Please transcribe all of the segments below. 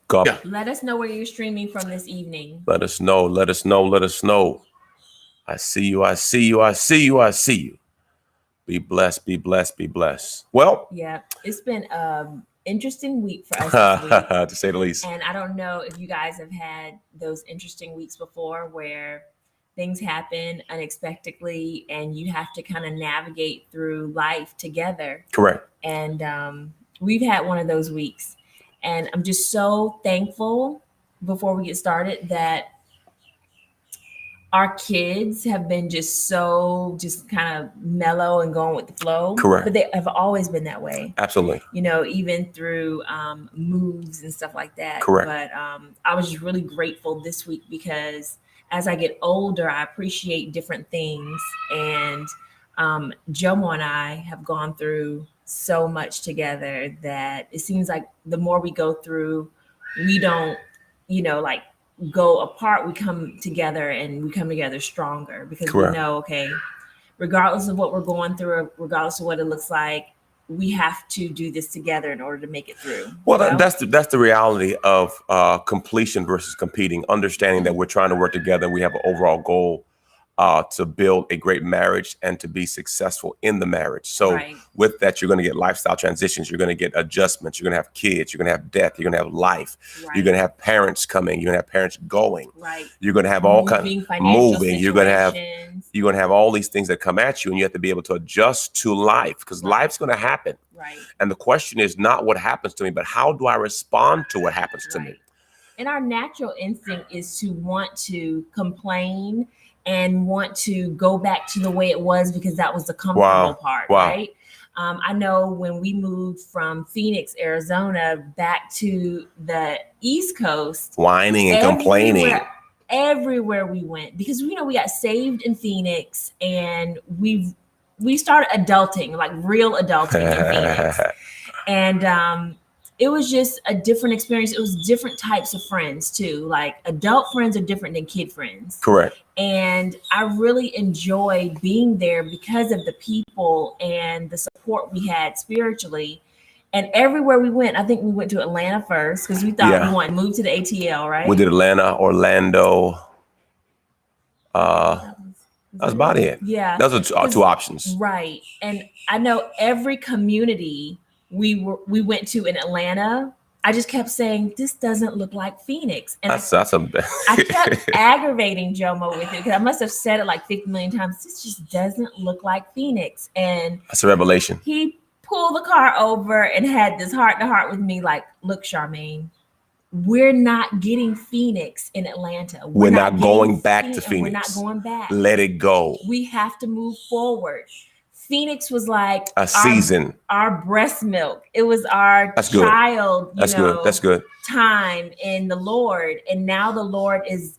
God. Yeah. Let us know where you're streaming from this evening. Let us know. Let us know. Let us know. I see you. I see you. I see you. I see you. Be blessed. Be blessed. Be blessed. Well, yeah, it's been interesting week for us this week, to say the least. And I don't know if you guys have had those interesting weeks before where things happen unexpectedly and you have to kind of navigate through life together. Correct. And we've had one of those weeks. And I'm just so thankful before we get started that our kids have been just kind of mellow and going with the flow. Correct. But they have always been that way. Absolutely. You know, even through moves and stuff like that. Correct. But I was just really grateful this week because as I get older, I appreciate different things. And JOMO and I have gone through so much together that it seems like the more we go through, we don't, like go apart, we come together and we come together stronger because Correct. We know, okay, regardless of what we're going through, regardless of what it looks like, we have to do this together in order to make it through. Well, that's the reality of completion versus competing, understanding that we're trying to work together. We have an overall goal to build a great marriage and to be successful in the marriage. So Right. with that, you're going to get lifestyle transitions. You're going to get adjustments. You're going to have kids. You're going to have death. You're going to have life. Right. You're going to have parents coming. You're going to have parents going. Right. You're going to have all kinds of financial moving. You're going situations. to have all these things that come at you, and you have to be able to adjust to life because Right. life's going to happen. Right. And the question is not what happens to me, but how do I respond to what happens to me? And our natural instinct is to want to complain and want to go back to the way it was because that was the comfortable part, Wow. right? I know when we moved from Phoenix, Arizona, back to the East Coast, Whining and complaining. Everywhere we went, because we got saved in Phoenix and we started adulting, like real adulting in Phoenix. And it was just a different experience. It was different types of friends too. Like adult friends are different than kid friends. Correct. And I really enjoyed being there because of the people and the support we had spiritually. And everywhere we went, I think we went to Atlanta first because we thought we wanted to move to the ATL, right? We did Atlanta, Orlando. That was about it. Yeah. Those are two options. Right. And I know every community we went to in Atlanta, I just kept saying, this doesn't look like Phoenix. And I kept aggravating JOMO with it because I must have said it like 50 million times. This just doesn't look like Phoenix. And that's a revelation. He pulled the car over and had this heart to heart with me like, look, Charmaine, we're not getting Phoenix in Atlanta. We're not going back to Phoenix. We're not going back. Let it go. We have to move forward. Phoenix was like season. Our breast milk. It was our child. That's good. Time in the Lord. And now the Lord is,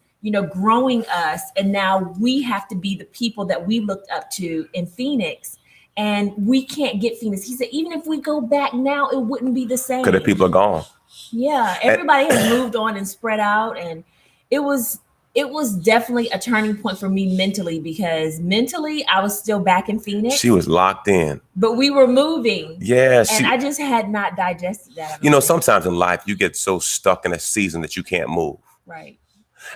growing us. And now we have to be the people that we looked up to in Phoenix. And we can't get Phoenix. He said, even if we go back now, it wouldn't be the same. Because the people are gone. Yeah. Everybody has moved on and spread out. And it was definitely a turning point for me mentally because mentally I was still back in Phoenix. She was locked in. But we were moving. Yeah. And I just had not digested that. Sometimes in life you get so stuck in a season that you can't move. Right.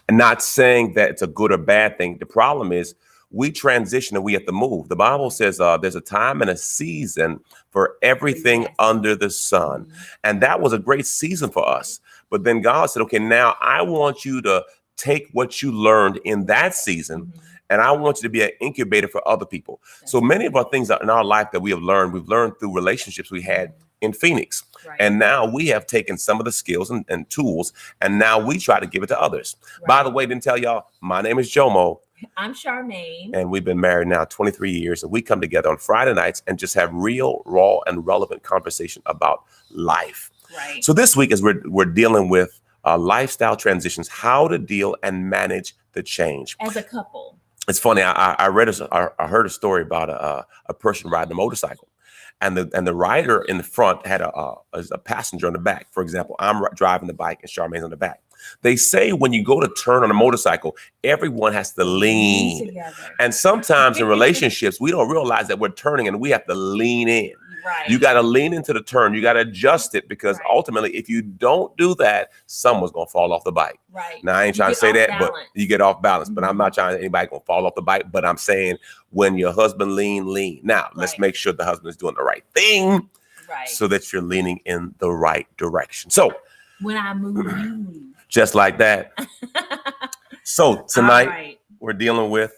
And not saying that it's a good or bad thing. The problem is we transition and we have to move. The Bible says there's a time and a season for everything under the sun. Mm-hmm. And that was a great season for us. But then God said, okay, now I want you to take what you learned in that season, and I want you to be an incubator for other people. So many of our things in our life that we've learned through relationships we had in Phoenix. Right. And now we have taken some of the skills and tools, and now we try to give it to others. Right. By the way, didn't tell y'all, my name is JOMO. I'm Charmaine. And we've been married now 23 years, and we come together on Friday nights and just have real, raw, and relevant conversation about life. Right. So this week, as we're dealing with lifestyle transitions, how to deal and manage the change as a couple. It's funny. I heard a story about a person riding a motorcycle, and the rider in the front had a passenger on the back. For example, I'm driving the bike and Charmaine's on the back. They say when you go to turn on a motorcycle, everyone has to lean. And sometimes in relationships, we don't realize that we're turning and we have to lean in. Right. You got to lean into the turn. You got to adjust it, because Right. ultimately, if you don't do that, someone's going to fall off the bike. Right. Now, I ain't You trying to get say off that, but balance. you get off balance. But I'm Mhm. not trying to anybody going to fall off the bike. But I'm saying, when your husband lean. Now, let's Right. make sure the husband is doing the right thing, Right. so that you're leaning in the right direction. So When I move, you move. just like that. So tonight, All right. we're dealing with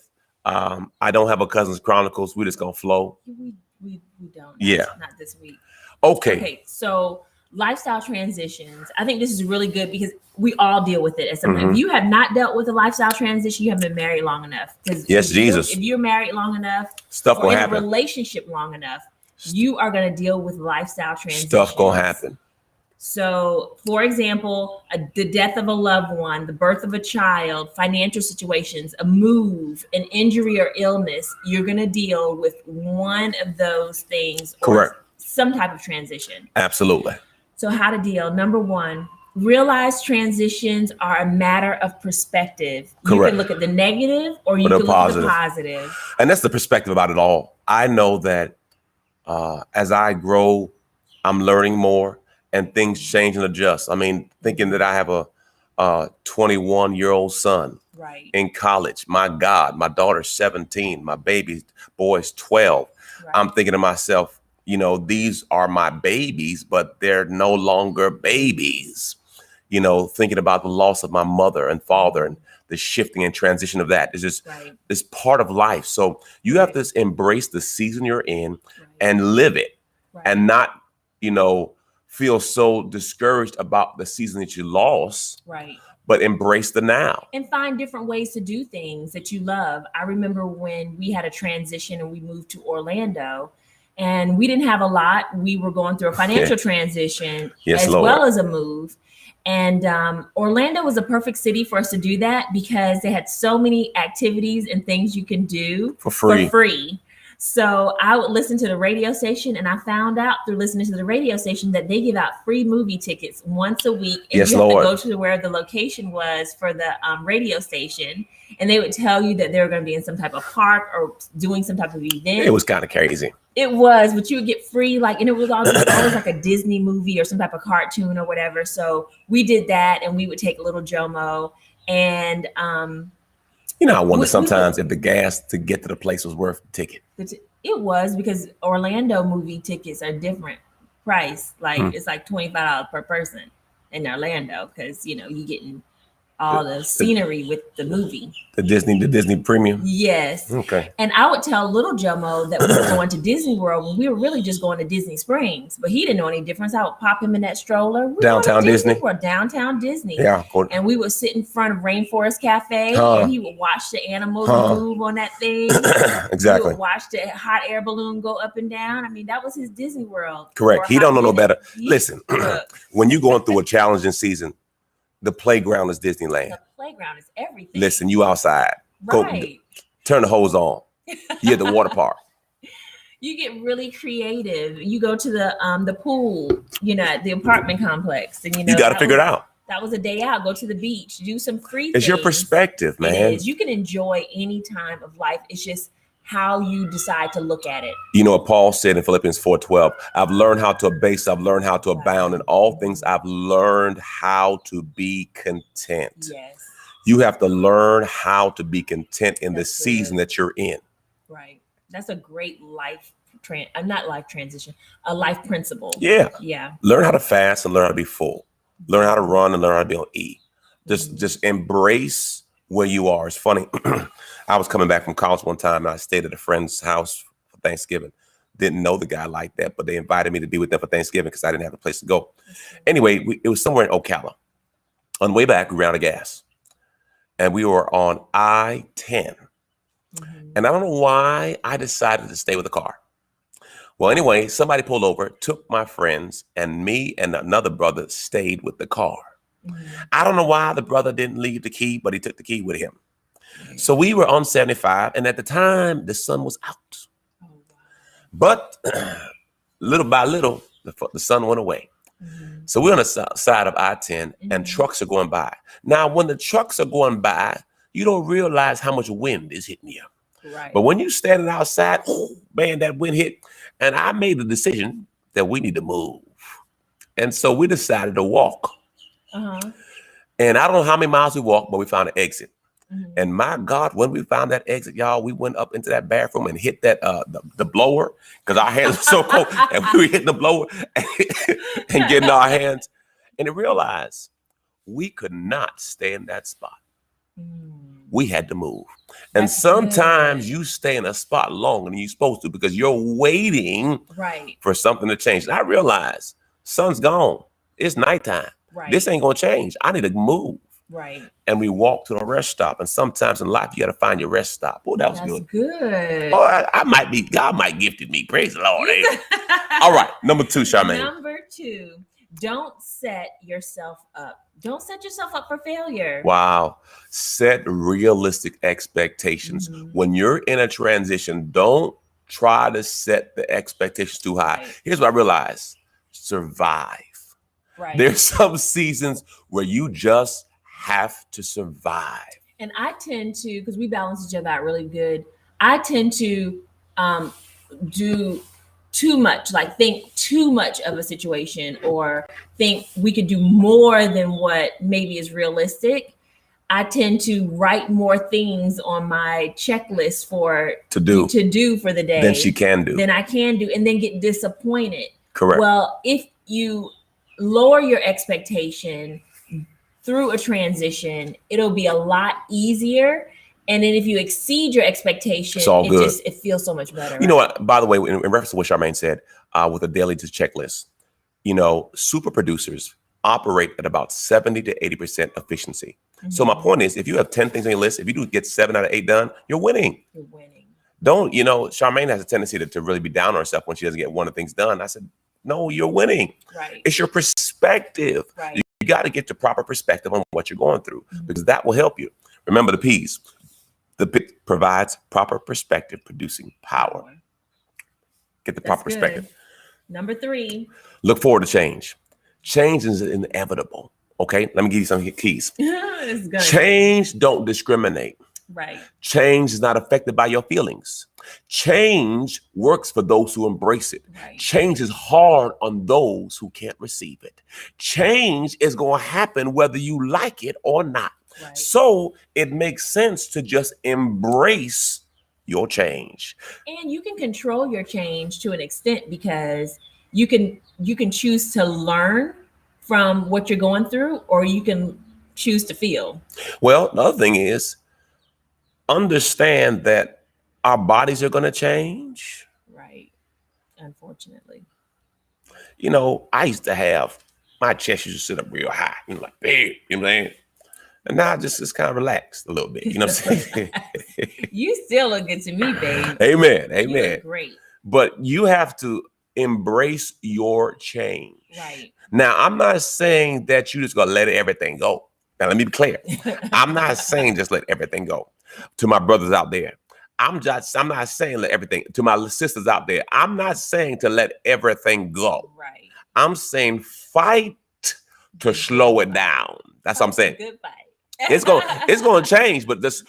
I Don't Have a Cousin's Chronicles. We're just gonna flow. We don't. Yeah. Not this week. Okay. Okay. So lifestyle transitions. I think this is really good because we all deal with it at some point. Mhm. If you have not dealt with a lifestyle transition, you haven't been married long enough. Because Yes, Jesus. if you're married long enough, Stuff or gonna in a happen. relationship long enough, you are going to deal with lifestyle transitions. Stuff gonna happen. So, for example, the death of a loved one, the birth of a child, financial situations, a move, an injury or illness, you're going to deal with one of those things, or Correct. some type of transition. Absolutely. So, how to deal? Number one, realize transitions are a matter of perspective. You Correct. can look at the negative, or you the can look at the positive. positive. And that's the perspective about it all. I know that as I grow, I'm learning more, and things change and adjust. I mean, thinking that I have a 21-year-old son Right. in college. My God, my daughter's 17. My baby boy's 12. Right. I'm thinking to myself, these are my babies, but they're no longer babies. Thinking about the loss of my mother and father, and the shifting and transition of that is just Right. it's part of life. So you have Right. to embrace the season you're in Right. and live it, Right. and not, feel so discouraged about the season that you lost, Right. but embrace the now. And find different ways to do things that you love. I remember when we had a transition and we moved to Orlando, and we didn't have a lot. We were going through a financial transition Yes, as Lord. well as a move. And Orlando was a perfect city for us to do that because they had so many activities and things you can do For free. So I would listen to the radio station, and I found out through listening to the radio station that they give out free movie tickets once a week. And Yes, you have Lord. to go to where the location was for the radio station, and they would tell you that they were going to be in some type of park or doing some type of event. It was kind of crazy. It was, but you would get free, and it was always like a Disney movie or some type of cartoon or whatever. So we did that, and we would take a little JOMO, and I wonder sometimes if the gas to get to the place was worth the ticket. It was, because Orlando movie tickets are different price. It's like $25 per person in Orlando, because you getting all the scenery with the movie. The Disney premium. Yes. Okay. And I would tell little Jomo that we were going to Disney World when we were really just going to Disney Springs, but he didn't know any difference. I would pop him in that stroller. Downtown Disney. Or downtown Disney. Yeah. And we would sit in front of Rainforest Cafe, and he would watch the animals move on that thing. Exactly. We would watch the hot air balloon go up and down. I mean, that was his Disney World. Correct. He don't know no better. Listen, Look, when you're going through a challenging season, the playground is Disneyland. the playground is everything. Listen, you outside. Right. Go turn the hose on. You at the water park. You get really creative. You go to the pool, at the apartment complex, and you got to figure it out. That was a day out. Go to the beach, do some free It's things. your perspective, man. It is. You can enjoy any time of life. It's just how you decide to look at it. You know what Paul said in Philippians 4:12? I've learned how to abase. I've learned how to abound in all things. I've learned how to be content. Yes. You have to learn how to be content in the That's season good. that you're in. Right. That's a great not life transition, a life principle. Yeah. Yeah. Learn how to fast and learn how to be full. Learn how to run and learn how to be on E. Just embrace where you are. It's funny. I was coming back from college one time, and I stayed at a friend's house for Thanksgiving. Didn't know the guy like that, but they invited me to be with them for Thanksgiving because I didn't have a place to go. Anyway, it was somewhere in Ocala. On the way back, we ran out of gas, and we were on I-10. And I don't know why I decided to stay with the car. Well, anyway, somebody pulled over, took my friends, and me and another brother stayed with the car. I don't know why the brother didn't leave the key, but he took the key with him. So we were on 75, and at the time, the sun was out. But little by little, the sun went away. So we're on the side of I-10, and trucks are going by. Now, when the trucks are going by, you don't realize how much wind is hitting you. Right. But when you standing outside, oh man, that wind hit. And I made the decision that we need to move. And so we decided to walk. Uh-huh. And I don't know how many miles we walked, but we found an exit. Mhm. And my God, when we found that exit, y'all, we went up into that bathroom and hit that the blower because our hands were so cold. And we were hitting the blower and getting our hands. And to realize we could not stay in that spot. We had to move. And That's sometimes good. you stay in a spot longer than you're supposed to because you're waiting Right. for something to change. And I realize sun's gone. It's nighttime. Right. This ain't going to change. I need to move. Right. And we walk to a rest stop. And sometimes in life, you got to find your rest stop. Oh, that was That's good. good. Oh, I might be, God might gifted me. Praise the Lord. Amen. All right. Number 2, Charmaine. Number 2, don't set yourself up. Don't set yourself up for failure. Wow. Set realistic expectations. When you're in a transition, don't try to set the expectations too high. Right. Here's what I realized. Survive. Right. There's some seasons where you just have to survive. And I tend to, because we balance each other out really good, I tend to do too much, like think too much of a situation or think we could do more than what maybe is realistic. I tend to write more things on my checklist to do for the day Than she can do. than I can do, and then get disappointed. Correct. Well, if you lower your expectation through a transition, it'll be a lot easier. And then if you exceed your expectation, It's all good. It feels so much better. You know what? By the way, in reference to what Charmaine said, with a daily checklist, super producers operate at about 70 to 80% efficiency. So my point is, if you have 10 things on your list, if you do get 7 out of 8 done, you're winning. You're winning. Don't, Charmaine has a tendency to really be down on herself when she doesn't get one of the things done. I said, no, you're winning. Right. It's your perspective. Right. You got to get the proper perspective on what you're going through because that will help you. Remember the P's. The P provides proper perspective, producing power. Get the proper perspective. Number 3. Look forward to change. Change is inevitable. Okay, let me give you some keys. It's good. Change don't discriminate. Right. Change is not affected by your feelings. Change works for those who embrace it. Right. Change is hard on those who can't receive it. Change is going to happen whether you like it or not. Right. So it makes sense to just embrace your change. And you can control your change to an extent because you can choose to learn from what you're going through, or you can choose to feel. Well, the other thing is understand that our bodies are going to change. Right. Unfortunately. I used to have my chest used to sit up real high, like big, you know what I'm saying? And now just kind of relaxed a little bit. You know what I'm saying? You still look good to me, babe. Amen. You Amen. look great. But you have to embrace your change. Right. Now, I'm not saying that you just gonna let everything go. Now, let me be clear. I'm not saying just let everything go. To my brothers out there, I'm not saying let everything. To my sisters out there, I'm not saying to let everything go. Right. I'm saying fight to slow it down. That's what I'm saying. Good fight. It's gonna change, but just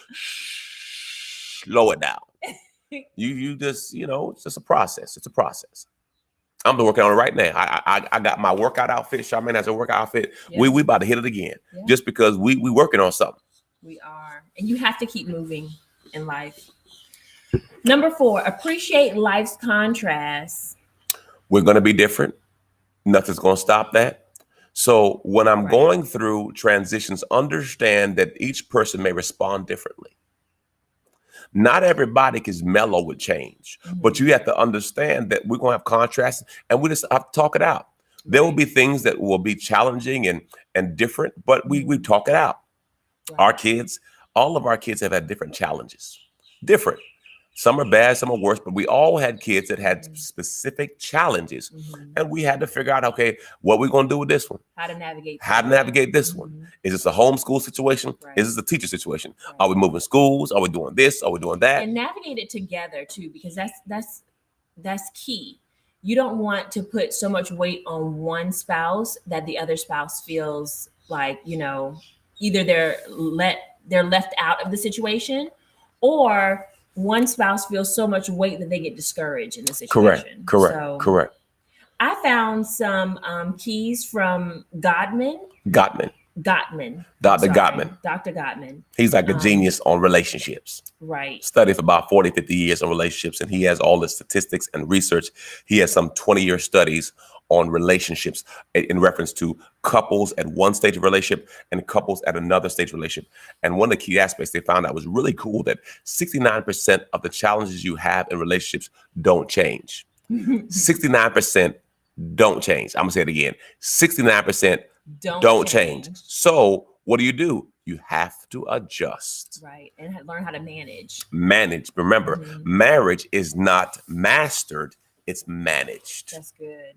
slow it down. You just, it's just a process. It's a process. I'm working on it right now. I got my workout outfit. Charmaine has a workout outfit. Yeah. We about to hit it again, just because we working on something. We are, and you have to keep moving in life. Number 4, appreciate life's contrasts. We're gonna be different. Nothing's gonna stop that. So when I'm going through transitions, understand that each person may respond differently. Not everybody is mellow with change, but you have to understand that we're going to have contrasts and we just have to talk it out. There will be things that will be challenging and different, but we talk it out. Right. All of our kids have had different challenges, different. Some are bad, some are worse, but we all had kids that had specific challenges. And we had to figure out, okay, what we're going to do with this one. How to navigate this one. Is this a homeschool situation? Right. Is this a teacher situation? Right. Are we moving schools? Are we doing this? Are we doing that? And navigate it together too, because that's key. You don't want to put so much weight on one spouse that the other spouse feels like, either they're left out of the situation, or one spouse feels so much weight that they get discouraged in the Correct. situation. Correct. So Correct. I found some keys from Gottman. Gottman. Dr. Gottman. Dr. Gottman. He's like a genius on relationships. Right. Studied for about 40, 50 years on relationships, and he has all the statistics and research. He has some 20-year studies on relationships in reference to couples at one stage of relationship and couples at another stage of relationship. And one of the key aspects they found out was really cool, that 69% of the challenges you have in relationships don't change. 69% don't change. I'm gonna say it again. 69% don't change. So what do? You have to adjust. Right. And learn how to manage. Manage. Remember, marriage is not mastered, it's managed. That's good.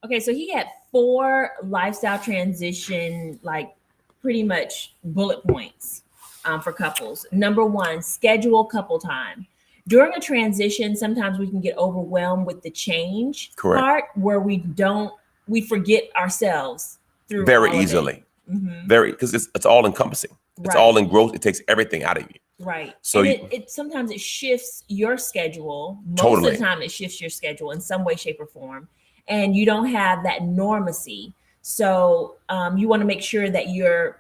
Okay, so he had 4 lifestyle transition, like pretty much bullet points for couples. Number 1, schedule couple time. During a transition, sometimes we can get overwhelmed with the change part, where we forget ourselves through very easily. Very, because it's all encompassing. It's all in growth. It takes everything out of you. Right. So it sometimes it shifts your schedule. Most of the time it shifts your schedule in some way, shape, or form. And you don't have that normacy. So you want to make sure that you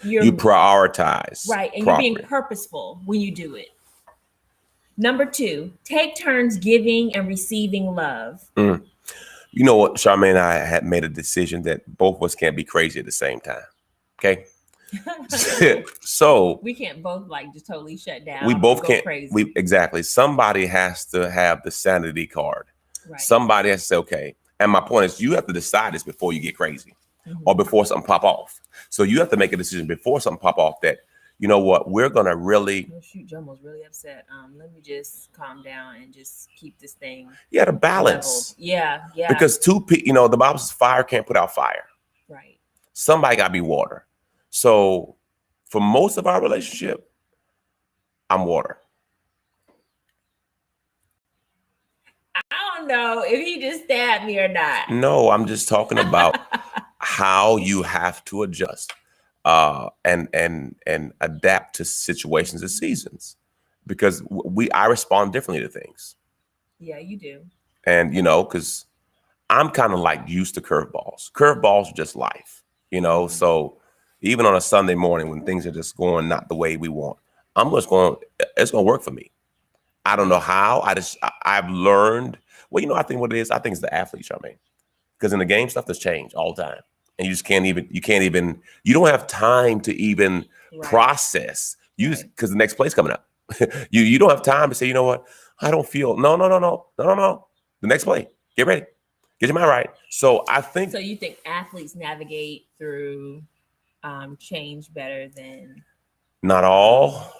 prioritize. Right. And you're being purposeful when you do it. Number 2, take turns giving and receiving love. You know what, Charmaine and I had made a decision that both of us can't be crazy at the same time. Okay. So we can't both like just totally shut down. We both can't. Crazy. Exactly. Somebody has to have the sanity card. Right. Somebody has to say, okay. And my point is, you have to decide this before you get crazy or before something pop off. So you have to make a decision before something pop off that, you know what, we're going to really. Oh, shoot, JOMO's really upset. Let me just calm down and just keep this thing. Yeah, the balance. Leveled. Yeah. Because the Bible says fire can't put out fire. Right. Somebody got to be water. So for most of our relationship, I'm water. I don't know if he just stabbed me or not. No, I'm just talking about how you have to adjust and adapt to situations and seasons, because I respond differently to things. Yeah, you do. And because I'm kind of like used to curveballs. Curveballs are just life, So even on a Sunday morning when things are just going not the way we want, it's going to work for me. I don't know how. I've learned. Well, I think what it is, I think it's the athletes, Charmaine. Because in the game, stuff has changed all the time. And you just you don't have time to even process. Because the next play's coming up. You don't have time to say, you know what? I don't feel, no. The next play, get ready. Get your mind right. So I think. So you think athletes navigate through change better than? Not all.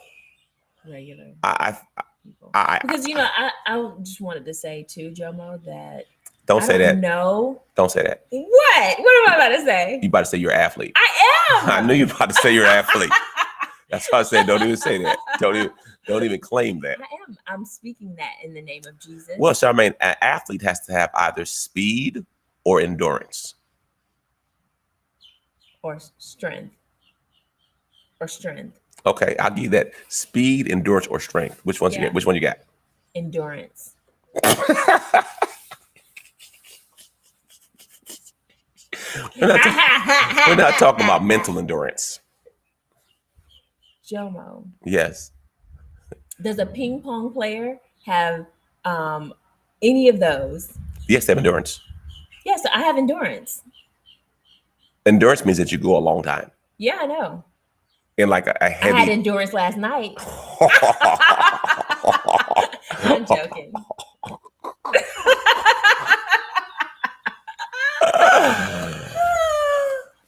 Regular. Because I just wanted to say too, JOMO, that don't say that. No. Don't say that. What? What am I about to say? You about to say you're an athlete. I am. I knew you were about to say you're an athlete. That's why I said don't even say that. Don't even claim that. I am. I'm speaking that in the name of Jesus. Well, Charmaine, an athlete has to have either speed or endurance. Or strength. Okay, I'll give you that. Speed, endurance, or strength. Which one you got? Endurance. We're not talking about mental endurance. JOMO. Yes. Does a ping pong player have any of those? Yes, they have endurance. Yes, I have endurance. Endurance means that you go a long time. Yeah, I know. In like a heavy. I had endurance last night. I'm joking.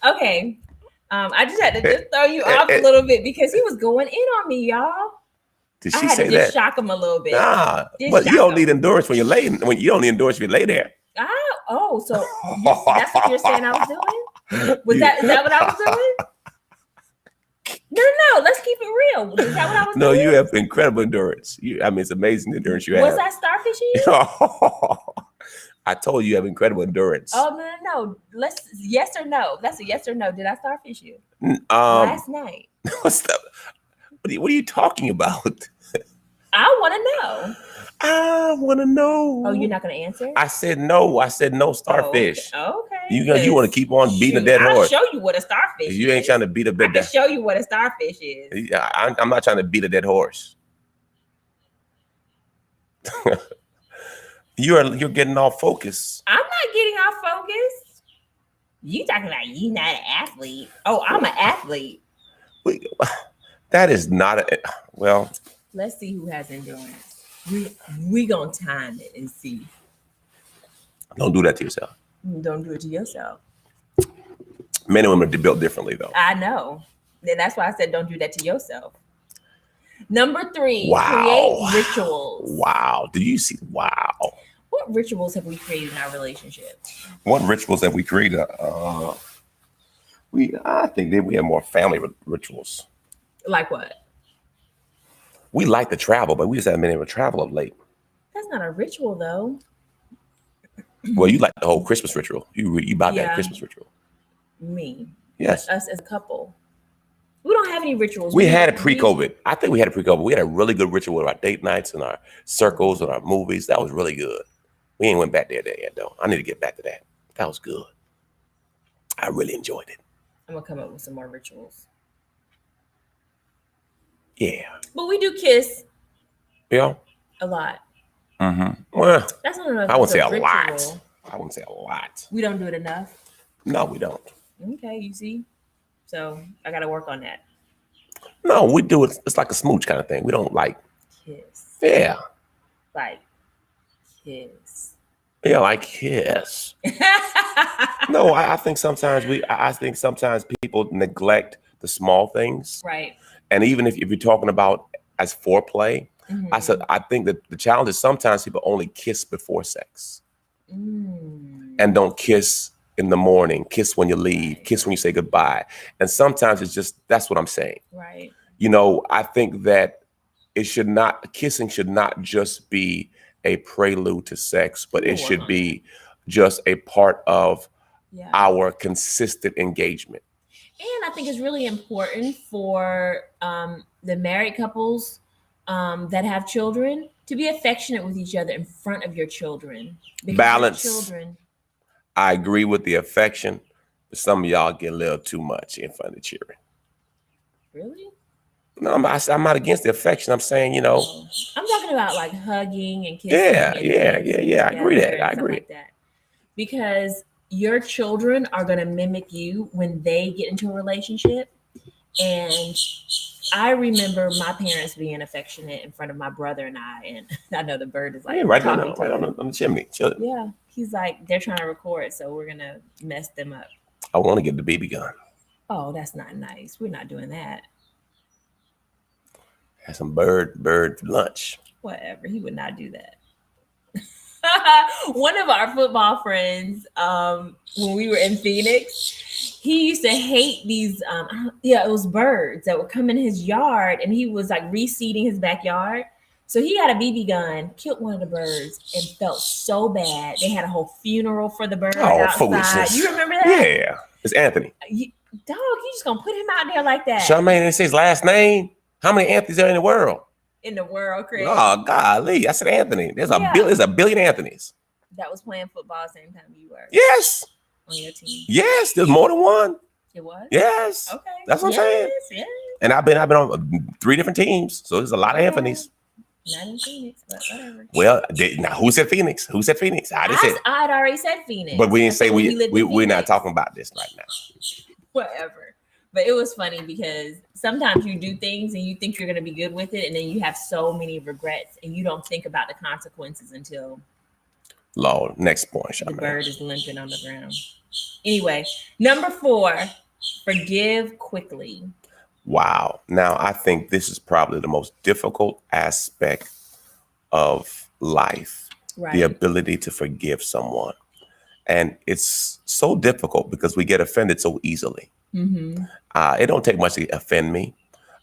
Okay. I just had to just throw you off a little bit because he was going in on me, y'all. Did she I had say to just that? shock him a little bit. Nah, but you don't need endurance when you're laying. When you don't need endurance if you lay there. So that's what you're saying I was doing? Is that what I was doing? No. Let's keep it real. Is that what I was doing? No, you have incredible endurance. It's amazing endurance you have. Was I starfishing? I told you have incredible endurance. Oh no. Let's yes or no. That's a yes or no. Did I starfish you last night? What are you talking about? I want to know. I want to know. Oh, you're not going to answer? I said no. I said no starfish. Oh, okay. You want to keep on beating a dead horse. I'll show you what a starfish is. You ain't trying to beat a dead. I can show you what a starfish is. Yeah, I'm not trying to beat a dead horse. You're getting off focus. I'm not getting off focus. You talking about you not an athlete? Oh, I'm an athlete. That is not well. Let's see who has endurance. We gonna time it and see. Don't do that to yourself. Don't do it to yourself. Men and women are built differently, though. I know. And that's why I said don't do that to yourself. Number 3, wow. Create rituals. Wow. Do you see? Wow. What rituals have we created in our relationship? What rituals have we created? I think that we have more family rituals. Like what? We like to travel, but we just haven't been able to travel of late. That's not a ritual, though. Well, you like the whole Christmas ritual. You bought that Christmas ritual. Me. Yes. Us as a couple. We don't have any rituals. We had it pre-COVID. I think we had it pre-COVID. We had a really good ritual with our date nights and our circles and our movies. That was really good. We ain't went back there yet, though. I need to get back to that. That was good. I really enjoyed it. I'm going to come up with some more rituals. Yeah. But we do kiss. Yeah. A lot. Mm-hmm. Well, that's not enough. I wouldn't say a lot. I wouldn't say a lot. We don't do it enough. No, we don't. Okay, you see. So I got to work on that. No, we do it. It's like a smooch kind of thing. We don't like kiss. Yeah. Like kiss. Yeah, like kiss. No, I think sometimes people neglect the small things. Right. And even if you're talking about as foreplay, I think that the challenge is sometimes people only kiss before sex and don't kiss in the morning, kiss when you leave, kiss when you say goodbye. And sometimes it's just, that's what I'm saying. Right. You know, I think that kissing should not just be a prelude to sex, but it should be just a part of our consistent engagement. And I think it's really important for the married couples that have children to be affectionate with each other in front of your children. Balance. Children. I agree with the affection, but some of y'all get a little too much in front of the children. Really? No, I'm not against the affection. I'm saying, you know. I'm talking about like hugging and kissing. Yeah. I agree that. I agree. Like that. Because your children are going to mimic you when they get into a relationship. And I remember my parents being affectionate in front of my brother and I. And I know the bird is like right on the chimney. Yeah. He's like, they're trying to record, so we're going to mess them up. I want to get the BB gun. Oh, that's not nice. We're not doing that. Have some bird lunch. Whatever. He would not do that. One of our football friends, when we were in Phoenix, he used to hate these, it was birds that would come in his yard, and he was like reseeding his backyard. So he had a BB gun, killed one of the birds, and felt so bad. They had a whole funeral for the bird outside. Foolishness. You remember that? Yeah. It's Anthony. Dog, you just gonna put him out there like that? Charmaine didn't say his last name. How many Anthony's are in the world? In the world, Chris. Oh, golly. I said Anthony. There's a billion Anthonys. That was playing football the same time you were. Yes. On your team. Yes, there's more than one. It was? Yes. Okay. That's what I'm saying. Yes. And I've been on 3 different teams. So there's a lot of Anthonys. Not in Phoenix, but whatever. Well, now who said Phoenix? Who said Phoenix? I had already said Phoenix. But we didn't say we're not talking about this right now. Whatever. But it was funny because sometimes you do things and you think you're going to be good with it, and then you have so many regrets, and you don't think about the consequences until Lord, next point, the bird is limping on the ground. Anyway, number 4, forgive quickly. Wow. Now, I think this is probably the most difficult aspect of life, the ability to forgive someone. And it's so difficult because we get offended so easily. It don't take much to offend me.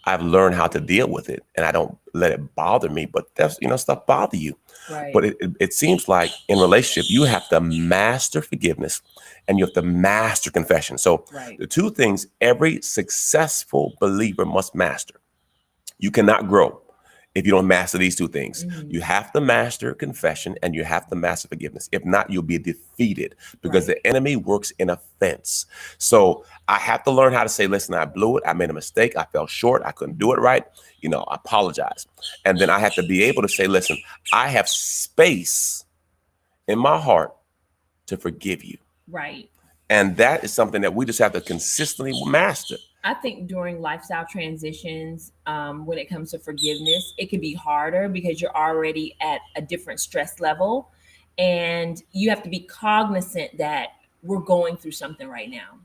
I've learned how to deal with it, and I don't let it bother me. But that's, stuff bother you. Right. But it seems like in relationship, you have to master forgiveness and you have to master confession. So the two things every successful believer must master. You cannot grow if you don't master these two things. Mhm. You have to master confession and you have to master forgiveness. If not, you'll be defeated because Right. the enemy works in offense. So I have to learn how to say, listen, I blew it. I made a mistake. I fell short. I couldn't do it right. I apologize. And then I have to be able to say, listen, I have space in my heart to forgive you. Right. And that is something that we just have to consistently master. I think during lifestyle transitions, when it comes to forgiveness, it can be harder because you're already at a different stress level. And you have to be cognizant that we're going through something right now.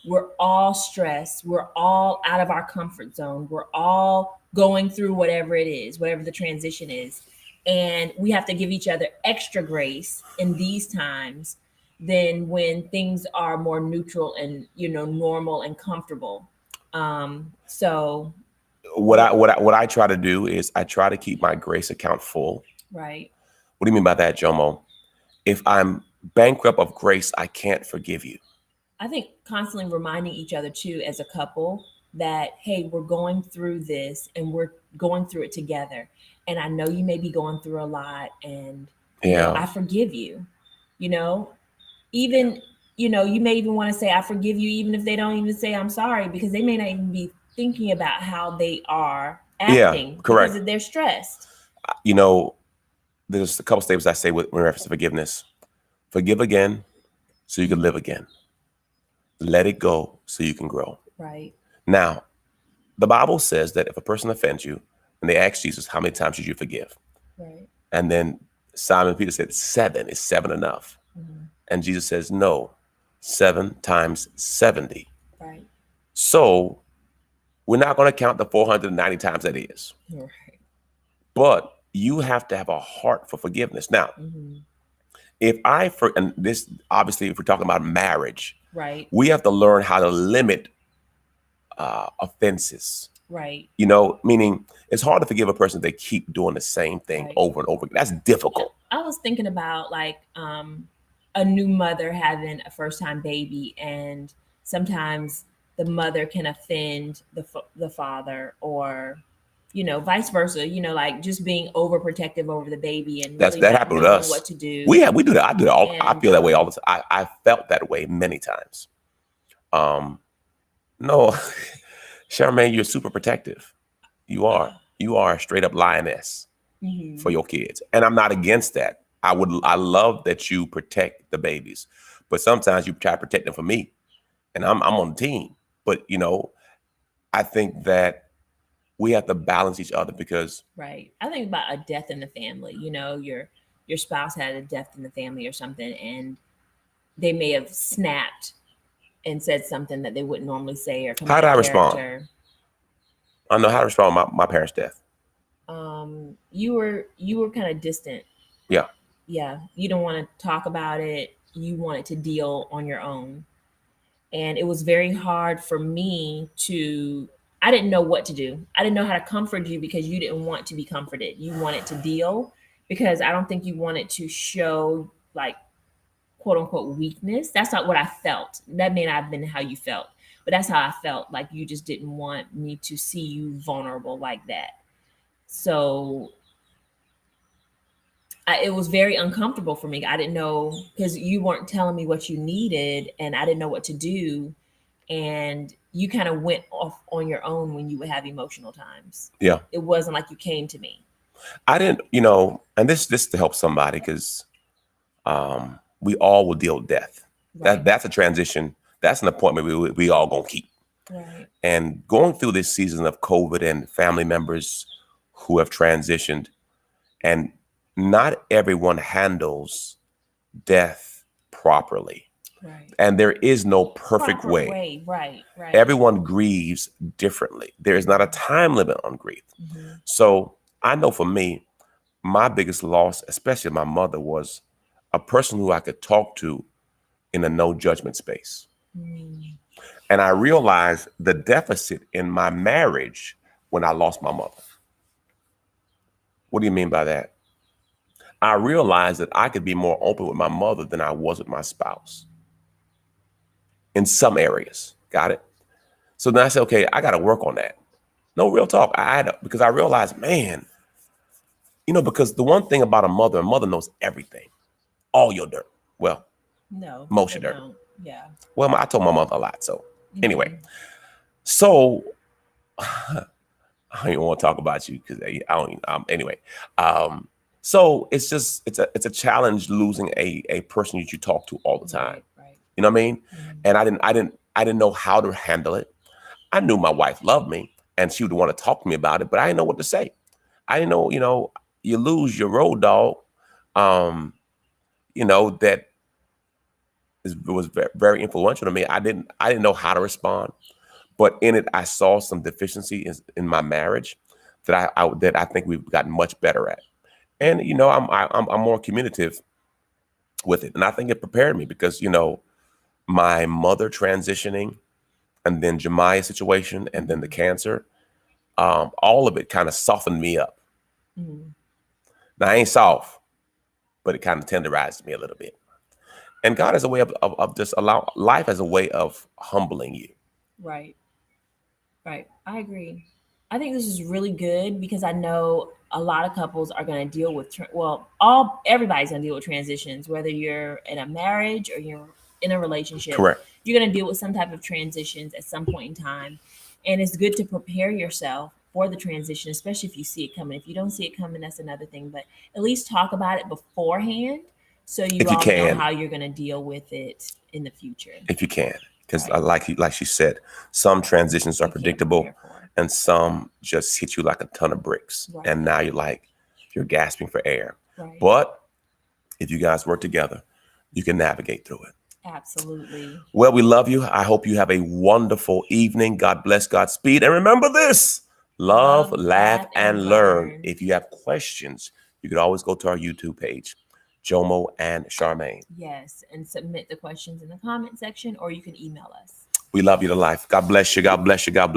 We're all stressed. We're all out of our comfort zone. We're all going through whatever it is, whatever the transition is. And we have to give each other extra grace in these times than when things are more neutral and normal and comfortable. So What I try to do is I try to keep my grace account full. right. What do you mean by that, Jomo? If I'm bankrupt of grace, I can't forgive you. I think constantly reminding each other too as a couple that hey, we're going through this and we're going through it together. And I know you may be going through a lot and Yeah. I forgive you. You know, even you may even want to say I forgive you even if they don't even say I'm sorry because they may not even be thinking about how they are acting correct. because they're stressed. There's a couple statements I say with in reference to forgiveness. Forgive again so you can live again. Let it go so you can grow. Right. Now, the Bible says that if a person offends you and they ask Jesus, how many times should you forgive? Right. And then Simon Peter said, 7. Is 7 enough? Mm-hmm. And Jesus says, no, 7 times 70. Right. So we're not going to count the 490 times that is. Right. But you have to have a heart for forgiveness. Now, Mm-hmm. and this, obviously, if we're talking about marriage, Right. we have to learn how to limit offenses. Right. Meaning it's hard to forgive a person if they keep doing the same thing Right. over and over again. That's difficult. I was thinking about like a new mother having a first time baby, and sometimes the mother can offend the father, or vice versa. Like just being overprotective over the baby and really That not happened with knowing us. what to do. We do that. I do that. I And, feel that way all the time. I felt that way many times. No, Charmaine, you're super protective. You are a straight up lioness Mhm. for your kids. And I'm not against that. I love that you protect the babies, but sometimes you try to protect them for me, and I'm on the team. But I think that we have to balance each other because Right. I think about a death in the family. Your spouse had a death in the family or something, and they may have snapped and said something that they wouldn't normally say or come How out did of I respond? character. I know how to respond to my parents' death. You were kind of distant. Yeah. Yeah. You don't want to talk about it. You wanted to deal on your own. And it was very hard for me I didn't know what to do. I didn't know how to comfort you because you didn't want to be comforted. You wanted to deal because I don't think you wanted to show like quote unquote weakness. That's not what I felt. That may not have been how you felt, but that's how I felt. Like you just didn't want me to see you vulnerable like that. So it was very uncomfortable for me. I didn't know because you weren't telling me what you needed and I didn't know what to do. And you kind of went off on your own when you would have emotional times. Yeah. It wasn't like you came to me. I didn't, and this to help somebody because we all will deal with death. Right. That's a transition. That's an appointment we all gonna keep. Right. And going through this season of COVID and family members who have transitioned, and not everyone handles death properly. Right. And there is no perfect Proper way. Right. Everyone grieves differently. There is not a time limit on grief. Mm-hmm. So I know for me, my biggest loss, especially my mother, was a person who I could talk to in a no judgment space. Mm. And I realized the deficit in my marriage when I lost my mother. What do you mean by that? I realized that I could be more open with my mother than I was with my spouse in some areas. Got it? So then I said, okay, I got to work on that. No, real talk. I had because I realized, man, because the one thing about a mother knows everything, all your dirt. Well, No, most they of your dirt. don't. Yeah. Well, I told my mother a lot. So anyway, Mhm. so I don't even want to talk about you because I don't. Anyway, so it's a challenge losing a person that you talk to all the time. Right. You know what I mean? Mhm. And I didn't know how to handle it. I knew my wife loved me and she would want to talk to me about it, but I didn't know what to say. I didn't know, you lose your road dog. That was very influential to me. I didn't know how to respond, but in it, I saw some deficiency in my marriage that I think we've gotten much better at. And I'm more communicative with it, and I think it prepared me because my mother transitioning, and then Jemiah's situation, and then the cancer, all of it kind of softened me up. Mhm. Now I ain't soft, but it kind of tenderized me a little bit. And God has a way of just allow life as a way of humbling you. Right. Right. I agree. I think this is really good because I know a lot of couples are going to deal with everybody's going to deal with transitions, whether you're in a marriage or you're in a relationship. Correct. You're going to deal with some type of transitions at some point in time, and it's good to prepare yourself for the transition, especially if you see it coming. If you don't see it coming, that's another thing, but at least talk about it beforehand so you If you all know can, how you're going to deal with it in the future. if you can, because Right. like she said, some transitions are You can't predictable, prepare for. and some just hit you like a ton of bricks, Right. and now you're gasping for air. Right. But if you guys work together, you can navigate through it. Absolutely. Well, we love you. I hope you have a wonderful evening. God bless, Godspeed. And remember this: love, laugh, and learn. If you have questions, you could always go to our YouTube page, JOMO and CHARMAINE. Yes, and submit the questions in the comment section, or you can email us. We love you to life. God bless you. God bless you. God bless you.